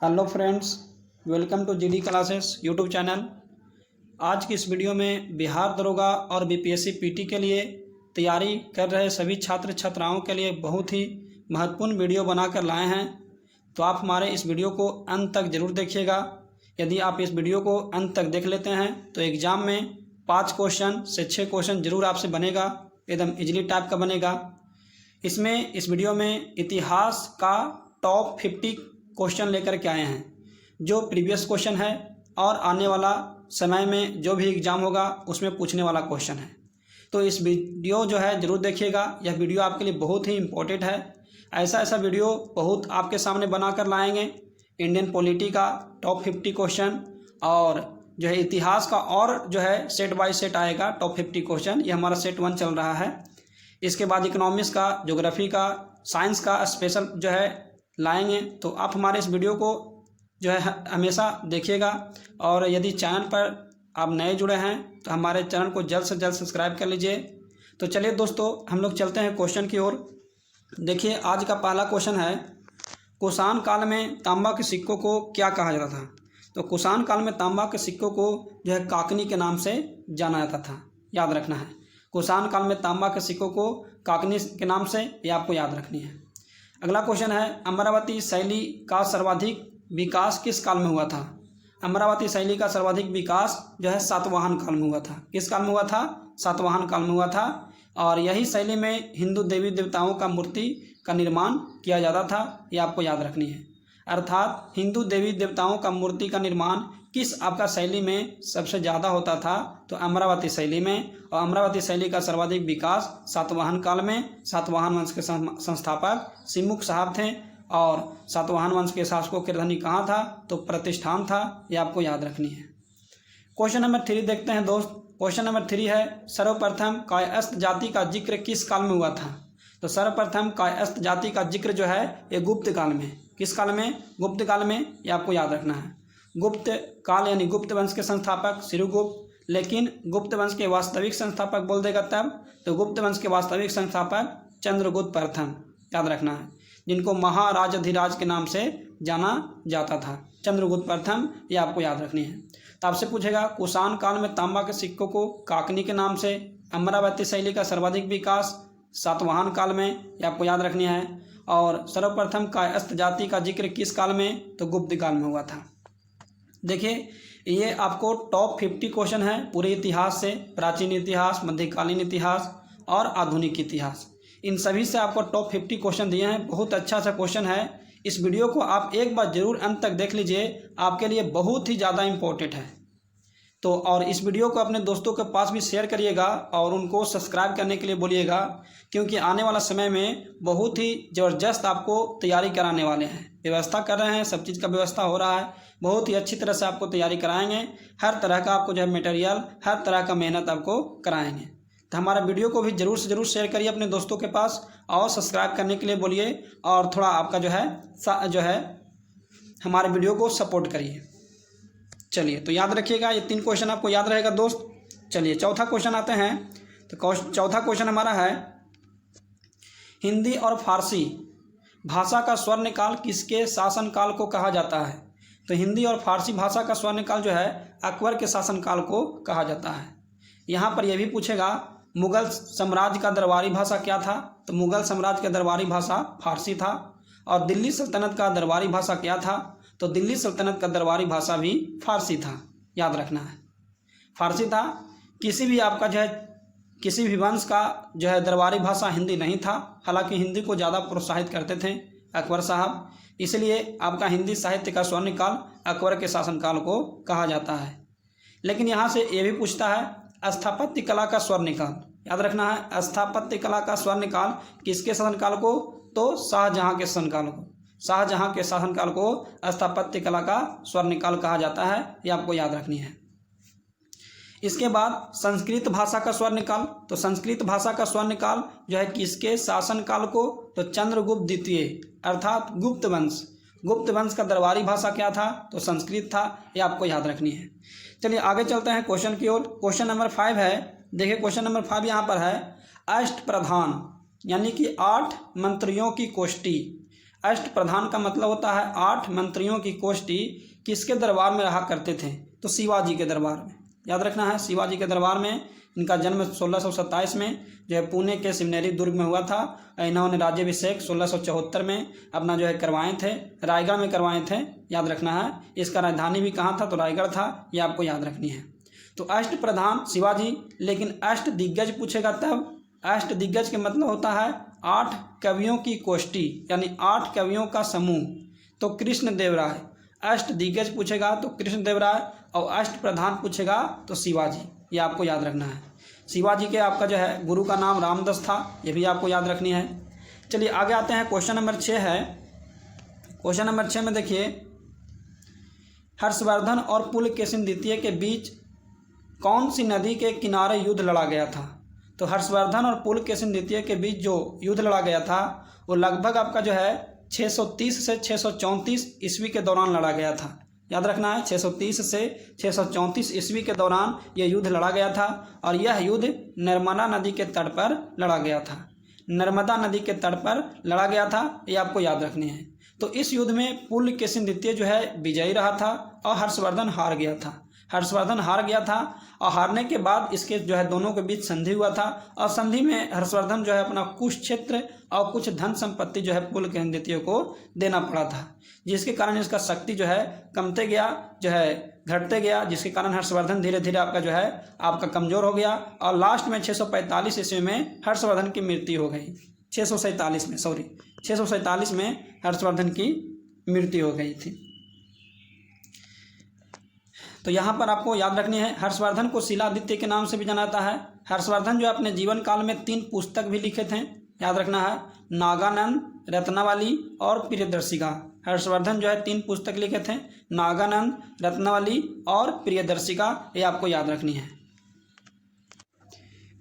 Hello friends, welcome to GD classes YouTube channel. आज की इस वीडियो में बिहार दरोगा और बीपीएससी पीटी के लिए तैयारी कर रहे सभी छात्र छात्राओं के लिए बहुत ही महत्वपूर्ण वीडियो बनाकर लाए हैं। तो आप हमारे इस वीडियो को अंत तक ज़रूर देखिएगा। यदि आप इस वीडियो को अंत तक देख लेते हैं तो एग्ज़ाम में 5 क्वेश्चन से 6 क्वेश्चन ज़रूर आपसे बनेगा, एकदम इजली टाइप का बनेगा। इसमें इस वीडियो में इतिहास का टॉप 50 क्वेश्चन लेकर के आए हैं, जो प्रीवियस क्वेश्चन है और आने वाला समय में जो भी एग्ज़ाम होगा उसमें पूछने वाला क्वेश्चन है। तो इस वीडियो जो है ज़रूर देखिएगा, यह वीडियो आपके लिए बहुत ही इम्पोर्टेंट है। ऐसा वीडियो बहुत आपके सामने बनाकर लाएंगे। इंडियन पॉलिटी का टॉप 50 क्वेश्चन और जो है इतिहास का और जो है सेट बाय सेट आएगा टॉप 50 क्वेश्चन। ये हमारा सेट 1 चल रहा है। इसके बाद इकोनॉमिक्स का, ज्योग्राफी का, साइंस का स्पेशल जो है लाएंगे। तो आप हमारे इस वीडियो को जो है हमेशा देखिएगा। और यदि चैनल पर आप नए जुड़े हैं तो हमारे चैनल को जल्द से जल्द सब्सक्राइब कर लीजिए। तो चलिए दोस्तों, हम लोग चलते हैं क्वेश्चन की ओर। देखिए, आज का पहला क्वेश्चन है, कुषाण काल में तांबा के सिक्कों को क्या कहा जाता था? तो कुषाण काल में तांबा के सिक्कों को जो है काकनी के नाम से जाना जाता था, याद रखना है। कुषाण काल में तांबा के सिक्कों को काकनी के नाम से, ये आपको याद रखनी है। अगला क्वेश्चन है, अमरावती शैली का सर्वाधिक विकास किस काल में हुआ था? अमरावती शैली का सर्वाधिक विकास जो है सातवाहन काल में हुआ था। किस काल में हुआ था? सातवाहन काल में हुआ था। और यही शैली में हिंदू देवी देवताओं का मूर्ति का निर्माण किया जाता था, ये आपको याद रखनी है। अर्थात हिंदू देवी देवताओं का मूर्ति का निर्माण किस आपका शैली में सबसे ज़्यादा होता था? तो अमरावती शैली में। और अमरावती शैली का सर्वाधिक विकास सातवाहन काल में। सातवाहन वंश के संस्थापक सिमुख साहब थे और सातवाहन वंश के शासकों की राजधानी कहाँ था? तो प्रतिष्ठान था, ये आपको याद रखनी है। क्वेश्चन नंबर 3 देखते हैं दोस्त। क्वेश्चन नंबर 3 है, सर्वप्रथम कायस्थ जाति का जिक्र किस काल में हुआ था? तो सर्वप्रथम कायस्थ जाति का जिक्र जो है ये गुप्त काल में। किस काल में? गुप्त काल में, ये आपको याद रखना है। गुप्त काल यानी गुप्त वंश के संस्थापक श्रीगुप्त। लेकिन गुप्त वंश के वास्तविक संस्थापक बोल देगा तब, तो गुप्त वंश के वास्तविक संस्थापक चंद्रगुप्त प्रथम, याद रखना है, जिनको महाराजाधिराज के नाम से जाना जाता था। चंद्रगुप्त प्रथम, ये आपको याद रखनी है। तो आपसे पूछेगा, कुषाण काल में तांबा के सिक्कों को काकनी के नाम से, अमरावती शैली का सर्वाधिक विकास सातवाहन काल में, ये आपको याद रखनी है। और सर्वप्रथम कायस्थ जाति का जिक्र किस काल में? तो गुप्त काल में हुआ था। देखिए, ये आपको टॉप 50 क्वेश्चन है पूरे इतिहास से, प्राचीन इतिहास, मध्यकालीन इतिहास और आधुनिक इतिहास। इन सभी से आपको टॉप 50 क्वेश्चन दिए हैं। बहुत अच्छा सा क्वेश्चन है। इस वीडियो को आप एक बार जरूर अंत तक देख लीजिए, आपके लिए बहुत ही ज़्यादा इम्पोर्टेंट है। तो और इस वीडियो को अपने दोस्तों के पास भी शेयर करिएगा और उनको सब्सक्राइब करने के लिए बोलिएगा, क्योंकि आने वाला समय में बहुत ही ज़बरदस्त आपको तैयारी कराने वाले हैं। व्यवस्था कर रहे हैं, सब चीज़ का व्यवस्था हो रहा है। बहुत ही अच्छी तरह से आपको तैयारी कराएंगे। हर तरह का आपको जो है मटेरियल, हर तरह का मेहनत आपको कराएंगे। तो हमारा वीडियो को भी ज़रूर से ज़रूर शेयर करिए अपने दोस्तों के पास और सब्सक्राइब करने के लिए बोलिए, और थोड़ा आपका जो है हमारे वीडियो को सपोर्ट करिए। चलिए, तो याद रखिएगा, ये 3 क्वेश्चन आपको याद रहेगा दोस्त। चलिए, चौथा क्वेश्चन आते हैं। तो चौथा क्वेश्चन हमारा है, हिंदी और फारसी भाषा का स्वर्णकाल किसके शासनकाल को कहा जाता है? तो हिंदी और फारसी भाषा का स्वर्णकाल जो है अकबर के शासनकाल को कहा जाता है। यहाँ पर यह भी पूछेगा, मुगल साम्राज्य का दरबारी भाषा क्या था? तो मुगल साम्राज्य का दरबारी भाषा फारसी था। और दिल्ली सल्तनत का दरबारी भाषा क्या था? तो दिल्ली सल्तनत का दरबारी भाषा भी फारसी था, याद रखना है, फारसी था। किसी भी आपका जो है किसी भी वंश का जो है दरबारी भाषा हिंदी नहीं था। हालांकि हिंदी को ज़्यादा प्रोत्साहित करते थे अकबर साहब, इसलिए आपका हिंदी साहित्य का स्वर्णकाल अकबर के शासनकाल को कहा जाता है। लेकिन यहाँ से ये भी पूछता है, स्थापत्य कला का स्वर्णकाल, याद रखना है, स्थापत्य कला का स्वर्णकाल किसके शासनकाल को? तो शाहजहाँ के शासनकाल को। शाहजहाँ के शासनकाल को स्थापत्य कला का स्वर्णकाल कहा जाता है, ये आपको याद रखनी है। इसके बाद संस्कृत भाषा का स्वर्णकाल। तो संस्कृत भाषा का स्वर्णकाल जो है किसके शासनकाल को? तो चंद्रगुप्त द्वितीय, अर्थात गुप्त वंश। गुप्त वंश का दरबारी भाषा क्या था? तो संस्कृत था, ये आपको याद रखनी है। चलिए आगे चलते हैं क्वेश्चन की ओर। क्वेश्चन नंबर 5 है। देखिए, क्वेश्चन नंबर 5 यहाँ पर है, अष्टप्रधान यानी कि 8 मंत्रियों की कोष्ठी अष्ट प्रधान का मतलब होता है 8 मंत्रियों की गोष्ठी किसके दरबार में रहा करते थे, तो शिवाजी के दरबार में। याद रखना है, शिवाजी के दरबार में। इनका जन्म 1627 में जो है पुणे के शिवनेरी दुर्ग में हुआ था। इन्होंने राज्याभिषेक 1674 में अपना जो है करवाए थे, रायगढ़ में करवाए थे। याद रखना है, इसका राजधानी भी कहाँ था, तो रायगढ़ था। ये आपको याद रखनी है। तो अष्ट प्रधान शिवाजी, लेकिन अष्ट दिग्गज पूछेगा तब। अष्ट दिग्गज के मतलब होता है 8 कवियों की गोष्ठी, यानी 8 कवियों का समूह, तो कृष्णदेव राय। अष्ट दिग्गज पूछेगा तो कृष्णदेव राय, और अष्ट प्रधान पूछेगा तो शिवाजी। ये आपको याद रखना है। शिवाजी के आपका जो है गुरु का नाम रामदास था, ये भी आपको याद रखनी है। चलिए आगे आते हैं। क्वेश्चन नंबर 6 है। क्वेश्चन नंबर 6 में देखिए, हर्षवर्धन और पुलकेशिन द्वितीय के बीच कौन सी नदी के किनारे युद्ध लड़ा गया था। तो हर्षवर्धन और पुलकेशिन द्वितीय के बीच जो युद्ध लड़ा गया था वो लगभग आपका जो है 630 से 634 ईस्वी के दौरान लड़ा गया था। याद रखना है, 630 से 634 ईस्वी के दौरान यह युद्ध लड़ा गया था, और यह युद्ध नर्मदा नदी के तट पर लड़ा गया था। नर्मदा नदी के तट पर लड़ा गया था, ये आपको याद रखनी है। तो इस युद्ध में पुलकेशिन द्वितीय जो है विजयी रहा था और हर्षवर्धन हार गया था। हर्षवर्धन हार गया था, और हारने के बाद इसके जो है दोनों के बीच संधि हुआ था, और संधि में हर्षवर्धन जो है अपना कुछ क्षेत्र और कुछ धन संपत्ति जो है पुलकेशिन द्वितीय को देना पड़ा था, जिसके कारण इसका शक्ति जो है कमते गया, जो है घटते गया, जिसके कारण हर्षवर्धन धीरे धीरे आपका जो है आपका कमजोर हो गया, और लास्ट में 645 ईस्वी में हर्षवर्धन की मृत्यु हो गई। 647 में हर्षवर्धन की मृत्यु हो गई थी। तो यहाँ पर आपको याद रखनी है, हर्षवर्धन को शिलादित्य के नाम से भी जाना जाता है। हर्षवर्धन जो अपने जीवन काल में 3 पुस्तक भी लिखे थे। याद रखना है, नागानंद, रत्नावली और प्रियदर्शिका। हर्षवर्धन जो है 3 पुस्तक लिखे थे, नागानंद, रत्नावली और प्रियदर्शिका। ये आपको याद रखनी है।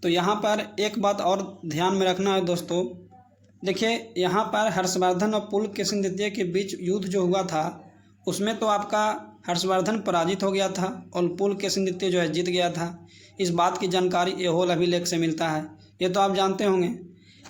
तो यहाँ पर एक बात और ध्यान में रखना है दोस्तों, देखिए यहाँ पर हर्षवर्धन और पुलकेशिन द्वितीय के बीच युद्ध जो हुआ था उसमें तो आपका हर्षवर्धन पराजित हो गया था और पुलकेशिन द्वितीय जो है जीत गया था। इस बात की जानकारी ऐहोल अभिलेख से मिलता है, ये तो आप जानते होंगे।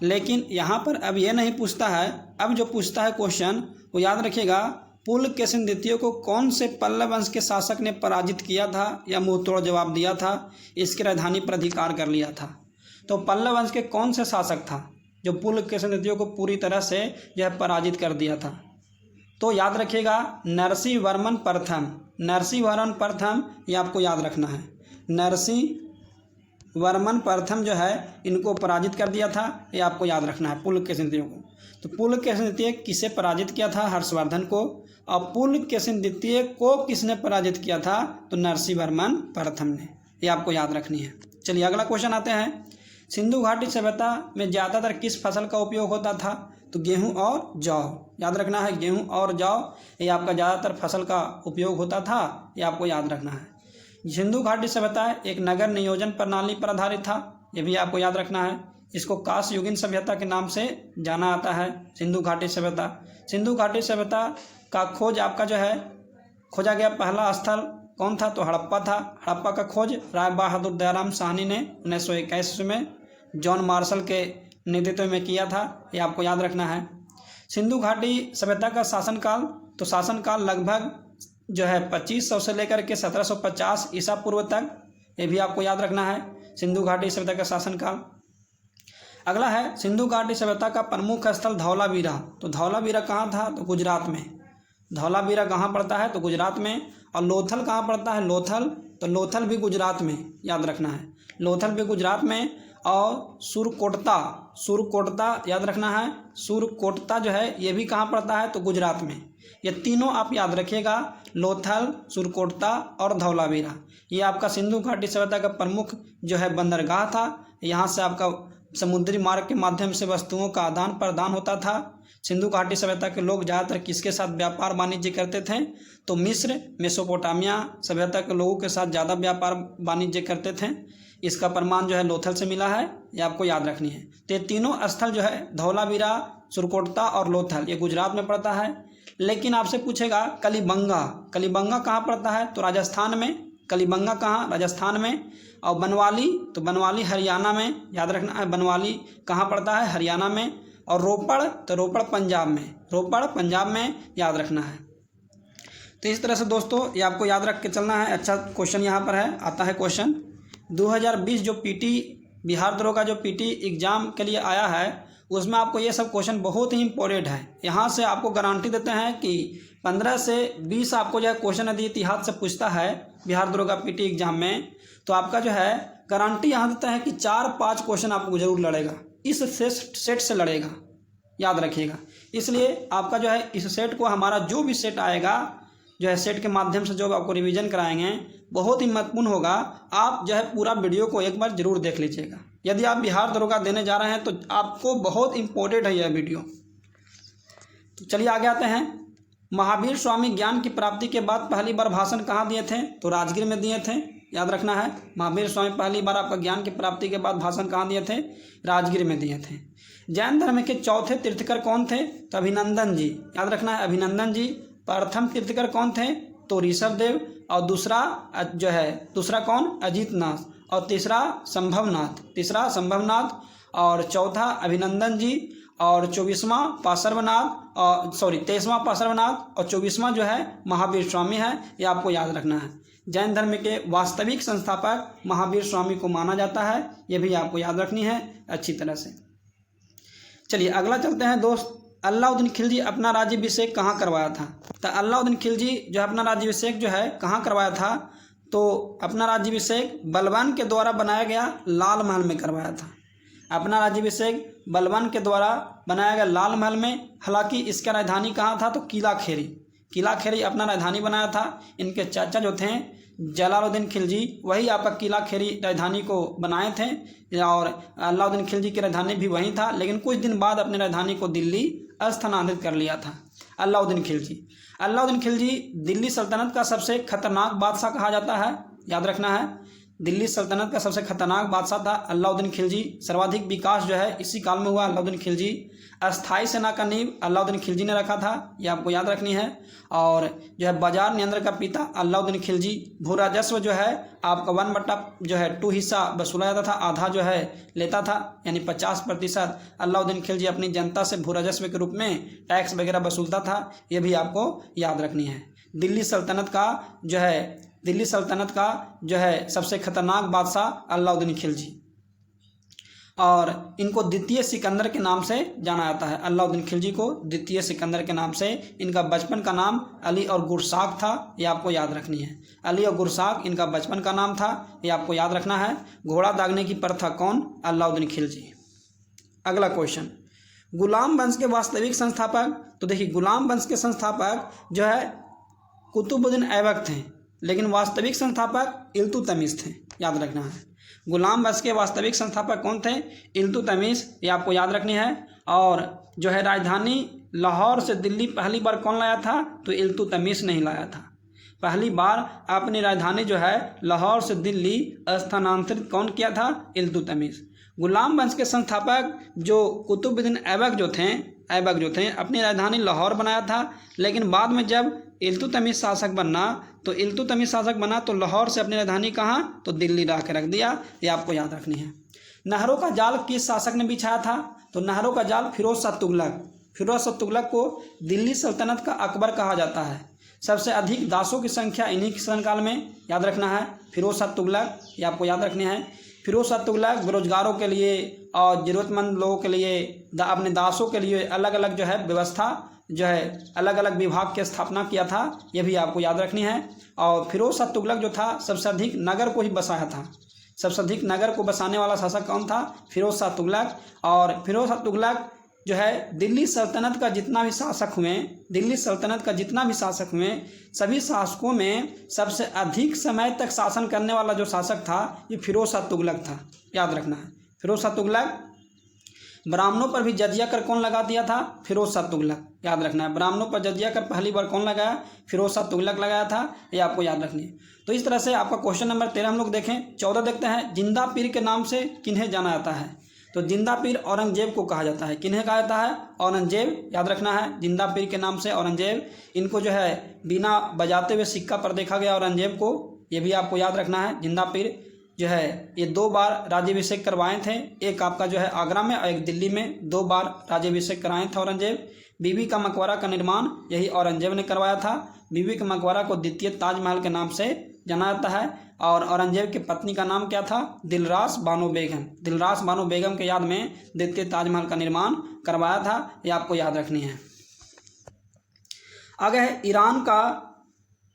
लेकिन यहाँ पर अब ये नहीं पूछता है, अब जो पूछता है क्वेश्चन वो याद रखिएगा, पुलकेशिन द्वितीय को कौन से पल्लव वंश के शासक ने पराजित किया था या मुंहतोड़ जवाब दिया था, इसकी राजधानी पर अधिकार कर लिया था। तो पल्लव वंश के कौन से शासक था जो पुलकेशिन द्वितीय को पूरी तरह से जो है पराजित कर दिया था, तो याद रखिएगा नरसिंह वर्मन प्रथम। नरसिंह वर्मन प्रथम ये आपको याद रखना है। नरसिंह वर्मन प्रथम जो है इनको पराजित कर दिया था, ये आपको याद रखना है पुलकेशिन द्वितीय को। तो पुलकेशिन द्वितीय किसे पराजित किया था, हर्षवर्धन को, और पुलकेशिन द्वितीय को किसने पराजित किया था, तो नरसिंह वर्मन प्रथम ने। ये आपको याद रखनी है। चलिए अगला क्वेश्चन आते हैं, सिंधु घाटी सभ्यता में ज़्यादातर किस फसल का उपयोग होता था, तो गेहूं और जौ। याद रखना है, गेहूं और जौ ये आपका ज़्यादातर फसल का उपयोग होता था, ये आपको याद रखना है। सिंधु घाटी सभ्यता एक नगर नियोजन प्रणाली पर आधारित था, ये भी आपको याद रखना है। इसको कांस्ययुगीन सभ्यता के नाम से जाना जाता है, सिंधु घाटी सभ्यता। सिंधु घाटी सभ्यता का खोज आपका जो है खोजा गया पहला स्थल कौन था, तो हड़प्पा था। हड़प्पा का खोज राय बहादुर दयाराम साहनी ने 1921 में जॉन मार्शल के नेतृत्व में किया था, ये आपको याद रखना है। सिंधु घाटी सभ्यता का शासनकाल, तो शासनकाल लगभग जो है 2500 से लेकर के 1750 ईसा पूर्व तक, ये भी आपको याद रखना है सिंधु घाटी सभ्यता का शासनकाल। अगला है सिंधु घाटी सभ्यता का प्रमुख स्थल धौलावीरा। तो धौलावीरा कहाँ था, तो गुजरात में। धौलावीरा कहाँ पड़ता है, तो गुजरात में। और लोथल कहाँ पड़ता है, लोथल, तो लोथल भी गुजरात में, याद रखना है, लोथल भी गुजरात में। और सुरकोटता याद रखना है, सुरकोटता जो है ये भी कहाँ पड़ता है, तो गुजरात में। ये तीनों आप याद रखिएगा, लोथल, सुरकोटता और धौलावीरा। ये आपका सिंधु घाटी सभ्यता का प्रमुख जो है बंदरगाह था। यहाँ से आपका समुद्री मार्ग के माध्यम से वस्तुओं का आदान प्रदान होता था। सिंधु घाटी सभ्यता के लोग ज़्यादातर किसके साथ व्यापार वाणिज्य करते थे, तो मिस्र, मेसोपोटामिया सभ्यता के लोगों के साथ ज़्यादा व्यापार वाणिज्य करते थे। इसका प्रमाण जो है लोथल से मिला है, ये आपको याद रखनी है। तो ये तीनों स्थल जो है धौलावीरा, सुरकोटता और लोथल, ये गुजरात में पड़ता है। लेकिन आपसे पूछेगा कलिबंगा, कलिबंगा कहाँ पड़ता है, तो राजस्थान में। कलिबंगा कहाँ, राजस्थान में। और बनवाली, तो बनवाली हरियाणा में, याद रखना है, बनवाली कहाँ पड़ता है, हरियाणा में। और रोपड़ तो रोपड़ पंजाब में, रोपड़ पंजाब में याद रखना है। तो इस तरह से दोस्तों ये आपको याद रख के चलना है। अच्छा क्वेश्चन यहाँ पर है, आता है क्वेश्चन 2020 जो पीटी बिहार दरोगा जो पीटी एग्ज़ाम के लिए आया है उसमें आपको ये सब क्वेश्चन बहुत ही इंपॉर्टेंट है। यहाँ से आपको गारंटी देते हैं कि 15 से 20 आपको जो है क्वेश्चन यदि इतिहास से पूछता है बिहार दरोगा पीटी एग्ज़ाम में तो आपका जो है गारंटी यहाँ देता है कि 4-5 क्वेश्चन आपको ज़रूर लड़ेगा, इस सेट से लड़ेगा, याद रखिएगा। इसलिए आपका जो है इस सेट को हमारा जो भी सेट आएगा जो है सेट के माध्यम से जो आपको रिवीजन कराएंगे बहुत ही महत्वपूर्ण होगा। आप जो है पूरा वीडियो को एक बार जरूर देख लीजिएगा। यदि आप बिहार दरोगा देने जा रहे हैं तो आपको बहुत इंपॉर्टेंट है यह वीडियो। तो चलिए आगे आते हैं। महावीर स्वामी ज्ञान की प्राप्ति के बाद पहली बार भाषण कहाँ दिए थे? तो राजगीर में दिए थे, याद रखना है। महावीर स्वामी पहली बार आपका ज्ञान की प्राप्ति के बाद भाषण कहाँ दिए थे? राजगीर में दिए थे। जैन धर्म के चौथे तीर्थकर कौन थे? तो अभिनंदन जी, याद रखना है अभिनंदन जी। प्रथम तीर्थकर कौन थे? तो ऋषभ देव, और दूसरा कौन? अजीतनाथ, और तीसरा संभवनाथ, और चौथा अभिनंदन जी, और 23वां पार्श्वनाथ, और 24वां जो है महावीर स्वामी है। ये आपको याद रखना है। जैन धर्म के वास्तविक संस्थापक महावीर स्वामी को माना जाता है, ये भी आपको याद रखनी है अच्छी तरह से। चलिए अगला चलते हैं दोस्त। अलाउद्दीन खिलजी अपना राज्याभिषेक कहाँ करवाया था? तो अलाउद्दीन खिलजी जो अपना राज्याभिषेक जो है कहाँ करवाया था? तो अपना राज्याभिषेक बलबन के द्वारा बनाया गया लाल महल में करवाया था। अपना राज्याभिषेक बलबन के द्वारा बनाया गया लाल महल में। हालांकि इसका राजधानी कहाँ था? तो किला खेरी अपना राजधानी बनाया था। इनके चाचा जो थे जलालुद्दीन खिलजी, वही आपका किला खेरी राजधानी को बनाए थे, और अलाउद्दीन खिलजी की राजधानी भी वहीं था। लेकिन कुछ दिन बाद अपनी राजधानी को दिल्ली स्थानांतरित कर लिया था अलाउद्दीन खिलजी दिल्ली सल्तनत का सबसे खतरनाक बादशाह कहा जाता है, याद रखना है। दिल्ली सल्तनत का सबसे खतरनाक बादशाह था अलाउद्दीन खिलजी। सर्वाधिक विकास जो है इसी काल में हुआ अलाउद्दीन खिलजी। अस्थाई सेना का नींव अलाउद्दीन खिलजी ने रखा था, ये आपको याद रखनी है। और जो है बाजार नियंत्रण का पिता अलाउद्दीन खिलजी। भू राजस्व जो है आपका 1/2 हिस्सा वसूला जाता था, आधा जो है लेता था, यानी 50% अलाउद्दीन खिलजी अपनी जनता से भू राजस्व के रूप में टैक्स वगैरह वसूलता था, ये भी आपको याद रखनी है। दिल्ली सल्तनत का जो है सबसे खतरनाक बादशाह अलाउद्दीन खिलजी, और इनको द्वितीय सिकंदर के नाम से जाना जाता है। अलाउद्दीन खिलजी को द्वितीय सिकंदर के नाम से। इनका बचपन का नाम अली और गुरसाक था, ये आपको याद रखनी है। अली और गुरसाक इनका बचपन का नाम था, ये आपको याद रखना है। घोड़ा दागने की प्रथा कौन? अलाउद्दीन खिलजी। अगला क्वेश्चन, गुलाम वंश के वास्तविक संस्थापक? तो देखिए गुलाम वंश के संस्थापक जो है कुतुबुद्दीन ऐबक थे, लेकिन वास्तविक संस्थापक इल्तुतमिश थे, याद रखना है। गुलाम वंश के वास्तविक संस्थापक कौन थे? इल्तुतमिश, ये आपको याद रखनी है। और जो है राजधानी लाहौर से दिल्ली पहली बार कौन लाया था? तो इल्तुतमिश नहीं लाया था। पहली बार अपनी राजधानी जो है लाहौर से दिल्ली स्थानांतरित कौन किया था? इल्तुतमिश। गुलाम वंश के संस्थापक जो कुतुबुद्दीन ऐबक जो थे अपनी राजधानी लाहौर बनाया था, लेकिन बाद में जब इल्तुतमिश शासक बना तो लाहौर से अपनी राजधानी कहाँ? तो दिल्ली ला के रख दिया, ये आपको याद रखनी है। नहरों का जाल किस शासक ने बिछाया था? तो नहरों का जाल फिरोज शाह तुगलक को दिल्ली सल्तनत का अकबर कहा जाता है। सबसे अधिक दासों की संख्या इन्हीं के शासनकाल में, याद रखना है। फिरोज शाह तुगलक, ये आपको याद रखने हैं। फिरोज शाह तुगलक बेरोजगारों के लिए और ज़रूरतमंद लोगों के लिए अपने दासों के लिए अलग अलग जो है व्यवस्था जो है अलग अलग विभाग की स्थापना किया था, ये भी आपको याद रखनी है। और फिरोज शाह तुगलक जो था सबसे अधिक नगर को ही बसाया था। सबसे अधिक नगर को बसाने वाला शासक कौन था? फिरोज शाह तुगलक। और फिरोज शाह तुगलक जो है दिल्ली सल्तनत का जितना भी शासक हुए सभी शासकों में सबसे अधिक समय तक शासन करने वाला जो शासक था ये फिरोज शाह तुगलक था, याद रखना है। फिरोज शाह तुगलक। ब्राह्मणों पर भी जजिया कर कौन लगा दिया था? फिरोज शाह तुगलक, याद रखना है। ब्राह्मणों पर जजिया कर पहली बार कौन लगाया? फिरोज शाह तुगलक लगाया था, ये आपको याद रखनी है। तो इस तरह से आपका क्वेश्चन नंबर 13 हम लोग देखें। 14 देखते हैं, जिंदा पीर के नाम से किन्हें जाना जाता है? तो जिंदा पीर औरंगजेब को कहा जाता है। किन्हें कहा जाता है? औरंगजेब, याद रखना है। जिंदा पीर के नाम से औरंगजेब। इनको जो है बिना बजाते हुए सिक्का पर देखा गया औरंगजेब को, ये भी आपको याद रखना है। जिंदा पीर जो है ये 2 बार राज्याभिषेक करवाए थे। एक आपका जो है आगरा में और एक दिल्ली में 2 बार राज्याभिषेक कराए थे औरंगजेब। बीबी का मकबरा का निर्माण यही औरंगजेब ने करवाया था। बीबी के मकबरा को द्वितीय ताजमहल के नाम से जाना जाता है। और औरंगजेब की पत्नी का नाम क्या था? दिलरास बानो बेगम। दिलरास बानो बेगम के याद में द्वितीय ताजमहल का निर्माण करवाया था, ये आपको याद रखनी है। आगे है ईरान का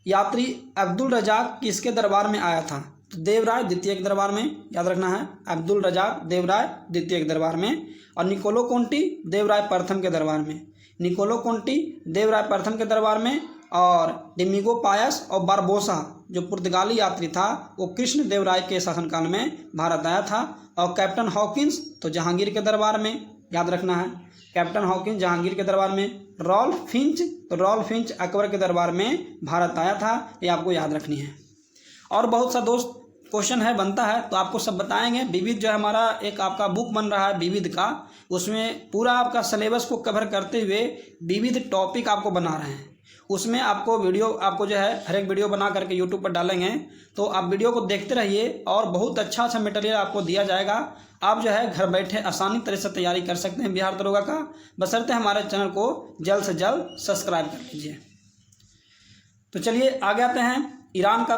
यात्री अब्दुल रजाक किसके दरबार में आया था? तो देवराय द्वितीय के दरबार में, याद रखना है। अब्दुल रजाक देवराय द्वितीय के दरबार में। और निकोलो कोंटी देवराय प्रथम के दरबार में। निकोलो कोंटी देवराय प्रथम के दरबार में। और डिमिगो पायस और बारबोसा जो पुर्तगाली यात्री था वो कृष्ण देवराय के शासनकाल में भारत आया था। और कैप्टन हॉकिंस तो जहांगीर के दरबार में, याद रखना है। कैप्टन हॉकिंस जहांगीर के दरबार में। रॉल्फ फिंच अकबर के दरबार में भारत आया था, ये आपको याद रखनी है। और बहुत सा दोस्त क्वेश्चन है बनता है तो आपको सब बताएंगे। विविध जो है हमारा एक आपका बुक बन रहा है विविध का, उसमें पूरा आपका सिलेबस को कवर करते हुए विविध टॉपिक आपको बना रहे हैं। उसमें आपको वीडियो आपको जो है हर एक वीडियो बना करके यूट्यूब पर डालेंगे, तो आप वीडियो को देखते रहिए और बहुत अच्छा मटेरियल आपको दिया जाएगा। आप जो है घर बैठे आसानी तरह से तैयारी कर सकते हैं बिहार दरोगा का, बशर्ते हमारे चैनल को जल्द से जल्द सब्सक्राइब कर लीजिए। तो चलिए आगे आते हैं। ईरान का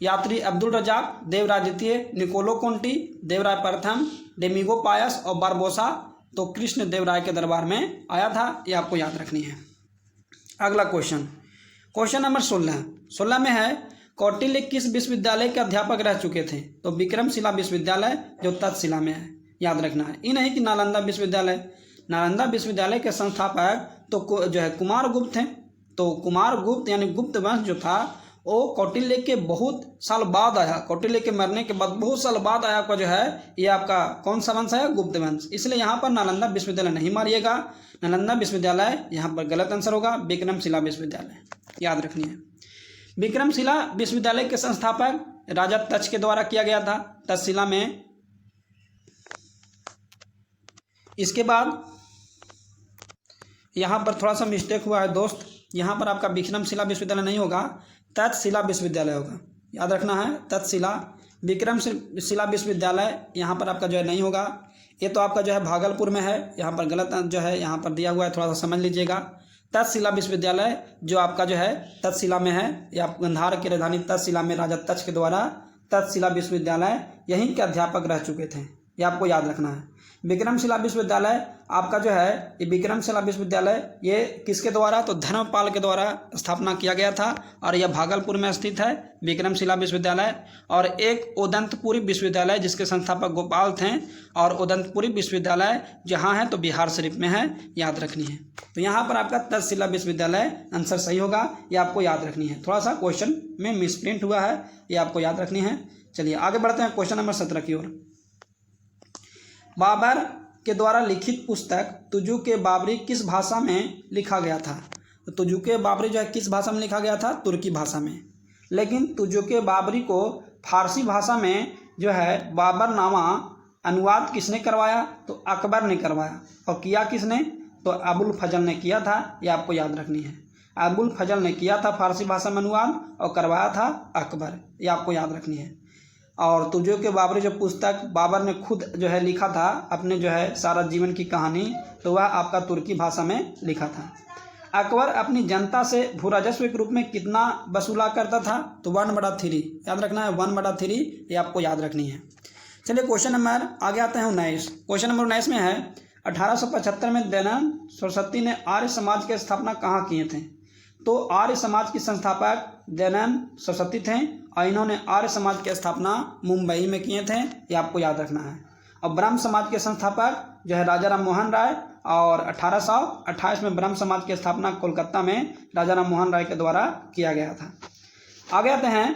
यात्री अब्दुल रजाक देवराय द्वितीय, निकोलो कोंटी देवराय प्रथम, डेमिगो पायस और बारबोसा तो कृष्ण देवराय के दरबार में आया था, ये आपको याद रखनी है। अगला क्वेश्चन नंबर 16 में है कौटिल्य किस विश्वविद्यालय के अध्यापक रह चुके थे? तो विक्रमशिला विश्वविद्यालय जो तक्षशिला में है, याद रखना है। ये नहीं कि नालंदा विश्वविद्यालय। नालंदा विश्वविद्यालय के संस्थापक तो जो है कुमार गुप्त थे। तो कुमार गुप्त यानी गुप्त वंश जो था वो कौटिल्य के बहुत साल बाद आया। कौटिल्य के मरने के बाद बहुत साल बाद आया आपका जो है ये आपका कौन सा वंश है? गुप्त वंश। इसलिए यहाँ पर नालंदा विश्वविद्यालय नहीं मारिएगा। नालंदा विश्वविद्यालय यहाँ पर गलत आंसर होगा, विक्रमशिला विश्वविद्यालय, याद रखनी है। विक्रमशिला विश्वविद्यालय के संस्थापक राजा तक्ष के द्वारा किया गया था, तक्षशिला में। इसके बाद यहाँ पर थोड़ा सा मिस्टेक हुआ है दोस्त, यहाँ पर आपका विक्रमशिला विश्वविद्यालय नहीं होगा, तक्षशिला विश्वविद्यालय होगा, याद रखना है। तक्षशिला, विक्रमशिला विश्वविद्यालय यहाँ पर आपका जो है नहीं होगा। ये तो आपका जो है भागलपुर में है, यहाँ पर गलत जो है यहाँ पर दिया हुआ है, थोड़ा सा समझ लीजिएगा। तक्षशिला विश्वविद्यालय जो आपका जो है तक्षशिला में है, ये आप गांधार की राजधानी तक्षशिला में राजा तक्ष के द्वारा तक्षशिला विश्वविद्यालय यहीं के अध्यापक रह चुके थे, ये आपको याद रखना है। विक्रमशिला विश्वविद्यालय आपका जो है ये विक्रमशिला विश्वविद्यालय ये किसके द्वारा? तो धर्मपाल के द्वारा स्थापना किया गया था और यह भागलपुर में स्थित है विक्रमशिला विश्वविद्यालय। और एक उदंतपुरी विश्वविद्यालय जिसके संस्थापक गोपाल थे, और उदंतपुरी विश्वविद्यालय जहाँ है तो बिहार शरीफ में है, याद रखनी है। तो यहाँ पर आपका तक्षशिला विश्वविद्यालय आंसर सही होगा, ये आपको याद रखनी है। थोड़ा सा क्वेश्चन में मिसप्रिंट हुआ है, ये आपको याद रखनी है। चलिए आगे बढ़ते हैं क्वेश्चन नंबर 17 की ओर। बाबर के द्वारा लिखित पुस्तक तुजुक बाबरी किस भाषा में लिखा गया था? तो तुजुक बाबरी जो है किस भाषा में लिखा गया था? तुर्की भाषा में। लेकिन तुजुक बाबरी को फारसी भाषा में जो है बाबरनामा अनुवाद किसने करवाया? तो अकबर ने करवाया। और किया किसने? तो अबुल फजल ने किया था, ये आपको याद रखनी है। अबुल फजल ने किया था फारसी भाषा में अनुवाद और करवाया था अकबर, ये आपको याद रखनी है। और तुजुक बाबरी जो पुस्तक बाबर ने खुद जो है लिखा था अपने जो है सारा जीवन की कहानी, तो वह आपका तुर्की भाषा में लिखा था। अकबर अपनी जनता से भू राजस्व के रूप में कितना वसूला करता था? तो 1/3, याद रखना है 1/3, ये आपको याद रखनी है। चलिए क्वेश्चन नंबर आगे आते हैं 19। क्वेश्चन नंबर 19 में है 1875 में दयानंद सरस्वती ने आर्य समाज की स्थापना कहाँ किए थे? तो आर्य समाज की संस्थापक दयानंद सरस्वती थे और इन्होंने आर्य समाज की स्थापना मुंबई में किए थे, ये आपको याद रखना है। और ब्रह्म समाज के संस्थापक जो है राजा राम मोहन राय, और 1828 में ब्रह्म समाज की स्थापना कोलकाता में राजा राम मोहन राय के द्वारा किया गया था। आगे आते हैं,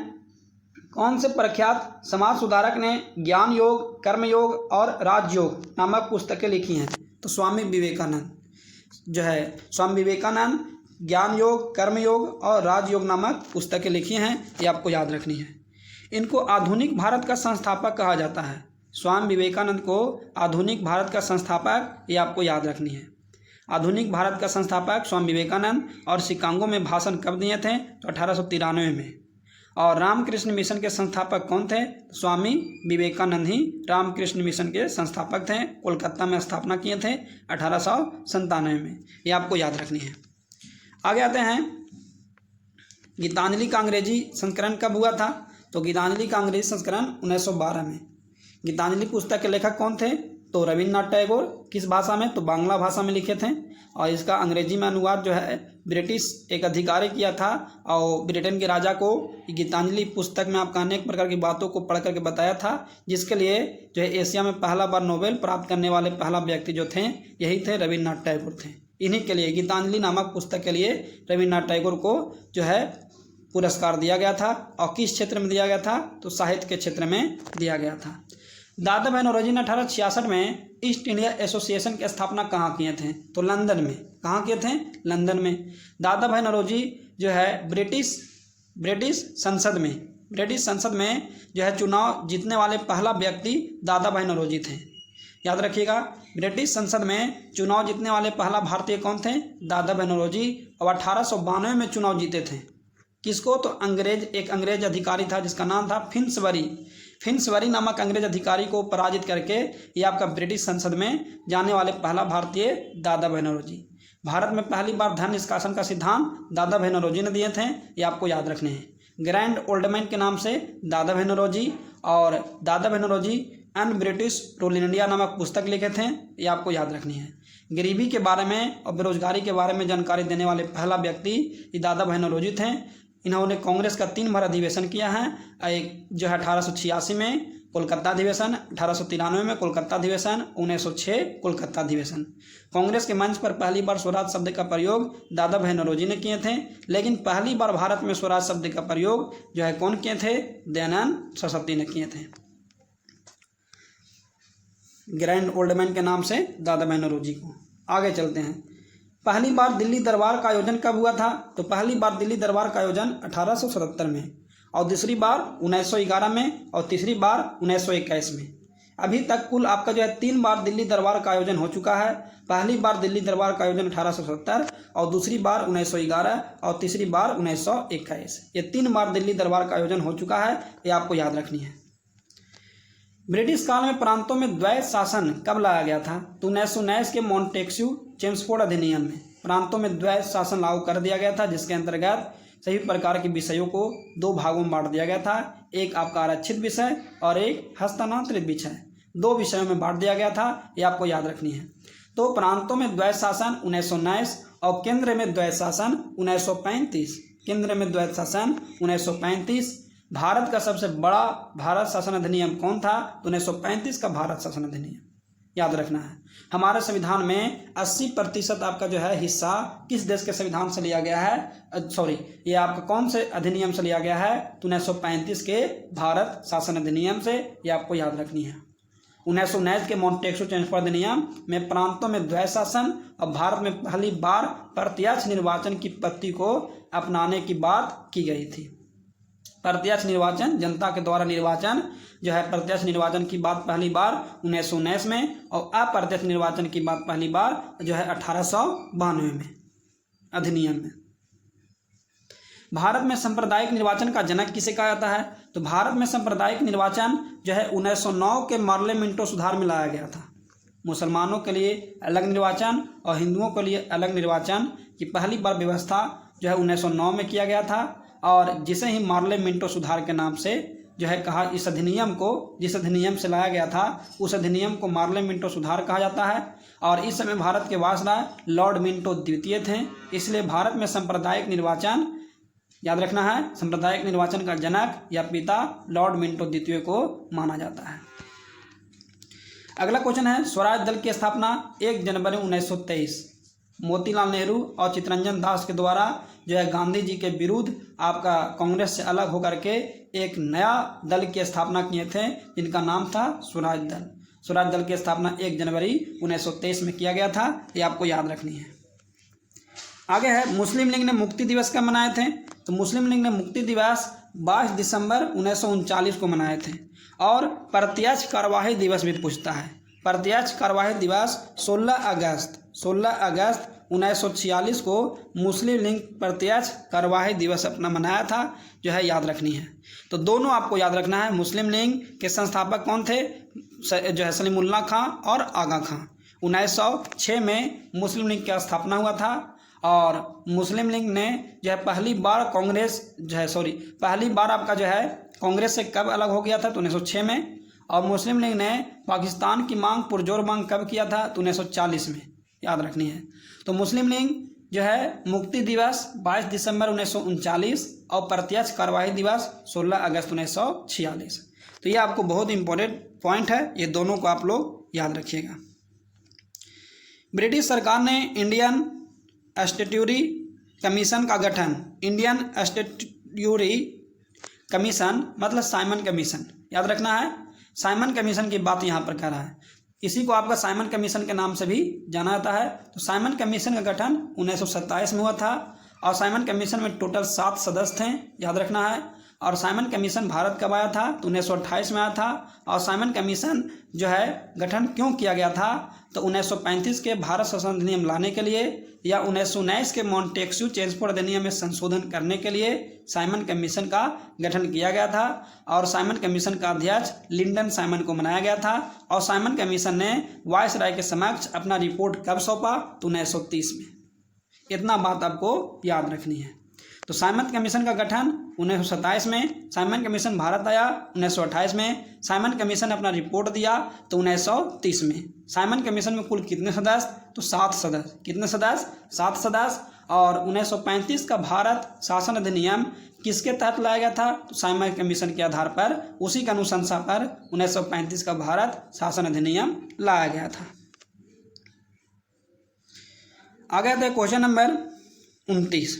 कौन से प्रख्यात समाज सुधारक ने ज्ञान योग, कर्मयोग और राजयोग नामक पुस्तकें लिखी हैं? तो स्वामी विवेकानंद जो है, स्वामी विवेकानंद ज्ञान योग, कर्मयोग और राजयोग नामक पुस्तकें लिखी हैं, ये आपको याद रखनी है। इनको आधुनिक भारत का संस्थापक कहा जाता है। स्वामी विवेकानंद को आधुनिक भारत का संस्थापक, ये आपको याद रखनी है। आधुनिक भारत का संस्थापक स्वामी विवेकानंद। और शिकागो में भाषण कब दिए थे? तो 1893 में। और रामकृष्ण मिशन के संस्थापक कौन थे? स्वामी विवेकानंद ही रामकृष्ण मिशन के संस्थापक थे। कोलकाता में स्थापना किए थे 1897 में। ये आपको याद रखनी है। आगे आते हैं, गीतांजलि का अंग्रेजी संस्करण कब हुआ था? तो गीतांजलि का अंग्रेजी संस्करण 1912 में। गीतांजलि पुस्तक के लेखक कौन थे? तो रविन्द्रनाथ टैगोर। किस भाषा में? तो बांग्ला भाषा में लिखे थे। और इसका अंग्रेजी में अनुवाद जो है ब्रिटिश एक अधिकारी किया था, और ब्रिटेन के राजा को गीतांजलि पुस्तक में आपका अनेक प्रकार की बातों को पढ़ करके बताया था, जिसके लिए जो है एशिया में पहला बार नोबेल प्राप्त करने वाले पहला व्यक्ति जो थे यही थे, रविन्द्रनाथ टैगोर थे। इन्हीं के लिए गीतांजलि नामक पुस्तक के लिए रविन्द्रनाथ टैगोर को जो है पुरस्कार दिया गया था। और किस क्षेत्र में दिया गया था? तो साहित्य के क्षेत्र में दिया गया था। दादा भाई नौरोजी ने 1866 में ईस्ट इंडिया एसोसिएशन की स्थापना कहाँ किए थे? तो लंदन में। कहाँ किए थे? लंदन में। दादा भाई नौरोजी जो है ब्रिटिश संसद में जो है चुनाव जीतने वाले पहला व्यक्ति दादा भाई नौरोजी थे। याद रखिएगा, ब्रिटिश संसद में चुनाव जीतने वाले पहला भारतीय कौन थे? दादा भाई नौरोजी। और 1892 में चुनाव जीते थे। किसको? तो एक अंग्रेज अधिकारी था जिसका नाम था फिन्सबरी नामक अंग्रेज अधिकारी को पराजित करके ये आपका ब्रिटिश संसद में जाने वाले पहला भारतीय दादा भाई नौरोजी। भारत में पहली बार धन निष्कासन का सिद्धांत दादा भाई नौरोजी ने दिए थे। ये आपको याद रखने हैं। ग्रैंड ओल्ड मैन के नाम से दादा भाई नौरोजी, और Dadabhai Naoroji and British rule in India नामक पुस्तक लिखे थे। ये आपको याद रखनी है। गरीबी के बारे में और बेरोजगारी के बारे में जानकारी देने वाले पहला व्यक्ति ये दादा भाई नौरोजी थे। इन्होंने कांग्रेस का 3 बार अधिवेशन किया है। एक जो है 1886 में कोलकाता अधिवेशन, 1893 में कोलकाता अधिवेशन, 1906 कोलकाता अधिवेशन। कांग्रेस के मंच पर पहली बार स्वराज शब्द का प्रयोग दादा भाई नौरोजी ने किए थे। लेकिन पहली बार भारत में स्वराज शब्द का प्रयोग जो है कौन किए थे? दयानंद सरस्वती ने किए थे। ग्रैंड ओल्ड मैन के नाम से दादा भाई नौरोजी को। आगे चलते हैं। पहली बार दिल्ली दरबार का आयोजन कब हुआ था? तो पहली बार दिल्ली दरबार का आयोजन 1877 में, और दूसरी बार 1911 में, और तीसरी बार 1921 में। अभी तक कुल आपका जो है 3 बार दिल्ली दरबार का आयोजन हो चुका है। पहली बार दिल्ली दरबार का आयोजन 1870, और दूसरी बार 1911, और तीसरी बार 1921। ये 3 बार दिल्ली दरबार का आयोजन हो चुका है। ये आपको याद रखनी है। ब्रिटिश काल में प्रांतों में द्वैत शासन कब लाया गया था? तो 1919 के मॉन्टेक्यू चेम्सफोर्ड अधिनियम में प्रांतों में द्वैत शासन लागू कर दिया गया था, जिसके अंतर्गत सभी प्रकार के विषयों को 2 भागों में बांट दिया गया था। एक आपका आरक्षित विषय और एक हस्तांतरित विषय। 2 विषयों में बांट दिया गया था। ये आपको याद रखनी है। तो प्रांतों में द्वैत शासन 1919 और केंद्र में द्वैत शासन 1935। केंद्र में द्वैत शासन 1935। भारत का सबसे बड़ा भारत शासन अधिनियम कौन था? तो 1935 का भारत शासन अधिनियम। याद रखना है। हमारे संविधान में 80% आपका जो है हिस्सा किस देश के संविधान से लिया गया है? ये आपका कौन से अधिनियम से लिया गया है? तो 1935 के भारत शासन अधिनियम से। ये आपको याद रखनी है। 1919 के मॉन्टेक्यू चेम्सफोर्ड अधिनियम में प्रांतों में द्वैत शासन और भारत में पहली बार प्रत्यक्ष निर्वाचन की पद्धति को अपनाने की बात की गई थी। प्रत्यक्ष निर्वाचन, जनता के द्वारा निर्वाचन जो है, प्रत्यक्ष निर्वाचन की बात पहली बार 1919 में, और अप्रत्यक्ष निर्वाचन की बात पहली बार जो है 1892 में अधिनियम में। भारत में सांप्रदायिक निर्वाचन का जनक किसे कहा जाता है? तो भारत में सांप्रदायिक निर्वाचन जो है 1909 के मार्ले मिंटो सुधार में लाया गया था। मुसलमानों के लिए अलग निर्वाचन और हिंदुओं के लिए अलग निर्वाचन की पहली बार व्यवस्था जो है 1909 में किया गया था, और जिसे ही मार्ले मिंटो सुधार के नाम से जो है कहा। इस अधिनियम को, जिस अधिनियम से लाया गया था, उस अधिनियम को मार्ले मिंटो सुधार कहा जाता है। और इस समय भारत के वायसराय लॉर्ड मिंटो द्वितीय थे। इसलिए भारत में सांप्रदायिक निर्वाचन, याद रखना है, सांप्रदायिक निर्वाचन का जनक या पिता लॉर्ड मिंटो द्वितीय को माना जाता है। अगला क्वेश्चन है, स्वराज दल की स्थापना 1 जनवरी 1923 मोतीलाल नेहरू और चित्तरंजन दास के द्वारा जो है गांधी जी के विरुद्ध आपका कांग्रेस से अलग होकर के एक नया दल की स्थापना किए थे, जिनका नाम था स्वराज दल। स्वराज दल की स्थापना 1 जनवरी 1923 में किया गया था। ये आपको याद रखनी है। आगे है, मुस्लिम लीग ने मुक्ति दिवस कब मनाए थे? तो मुस्लिम लीग ने मुक्ति दिवस 22 दिसंबर 1939 को मनाए थे। और प्रत्यक्ष कार्यवाही दिवस भी पूछता है। प्रत्यक्ष कार्यवाही दिवस 16 अगस्त 1946 को मुस्लिम लीग प्रत्यक्ष कार्यवाही दिवस अपना मनाया था, जो है याद रखनी है। तो दोनों आपको याद रखना है। मुस्लिम लीग के संस्थापक कौन थे, जो है सलीमुल्लाह खां और आगा खां। 1906 में मुस्लिम लीग की स्थापना हुआ था और मुस्लिम लीग ने जो है पहली बार आपका जो है कांग्रेस से कब अलग हो गया था, तो 1906 में। और मुस्लिम लीग ने पाकिस्तान की मांग पुरजोर मांग कब किया था, तो 1940 में, याद रखनी है। तो मुस्लिम लीग जो है मुक्ति दिवस 22 दिसंबर 1939 और प्रत्यक्ष कार्यवाही दिवस 16 अगस्त 1946। तो ये आपको बहुत इंपॉर्टेंट पॉइंट है, ये दोनों को आप लोग याद रखिएगा। ब्रिटिश सरकार ने इंडियन स्टैट्यूटरी कमीशन का गठन, इंडियन स्टैट्यूटरी कमीशन मतलब साइमन कमीशन, याद रखना है। साइमन कमीशन की बात यहाँ पर कर रहा है, इसी को आपका साइमन कमीशन के नाम से भी जाना जाता है। तो साइमन कमीशन का गठन 1927 में हुआ था और साइमन कमीशन में टोटल 7 सदस्य थे, याद रखना है। और साइमन कमीशन भारत कब आया था, तो 1928 में आया था। और साइमन कमीशन जो है गठन क्यों किया गया था, तो 1935 के भारत शासन अधिनियम लाने के लिए या 1919 के मॉन्टेस्क्यू चेम्सफोर्ड अधिनियम में संशोधन करने के लिए साइमन कमीशन का गठन किया गया था। और साइमन कमीशन का अध्यक्ष लिंडन साइमन को बनाया गया था। और साइमन कमीशन ने वायसराय के समक्ष अपना रिपोर्ट कब सौंपा, तो 1930 में। इतना बात आपको याद रखनी है। तो साइमन कमीशन का गठन 1927 में, साइमन कमीशन भारत आया 1928 में, साइमन कमीशन अपना रिपोर्ट दिया तो 1930 में। साइमन कमीशन में कुल कितने सदस्य, तो 7 सदस्य। कितने सदस्य, 7 सदस्य। और 1935 का भारत शासन अधिनियम किसके तहत लाया गया था, तो साइमन कमीशन के आधार पर, उसी की अनुशंसा पर 1935 का भारत शासन अधिनियम लाया गया था। आगे आते हैं क्वेश्चन नंबर 29।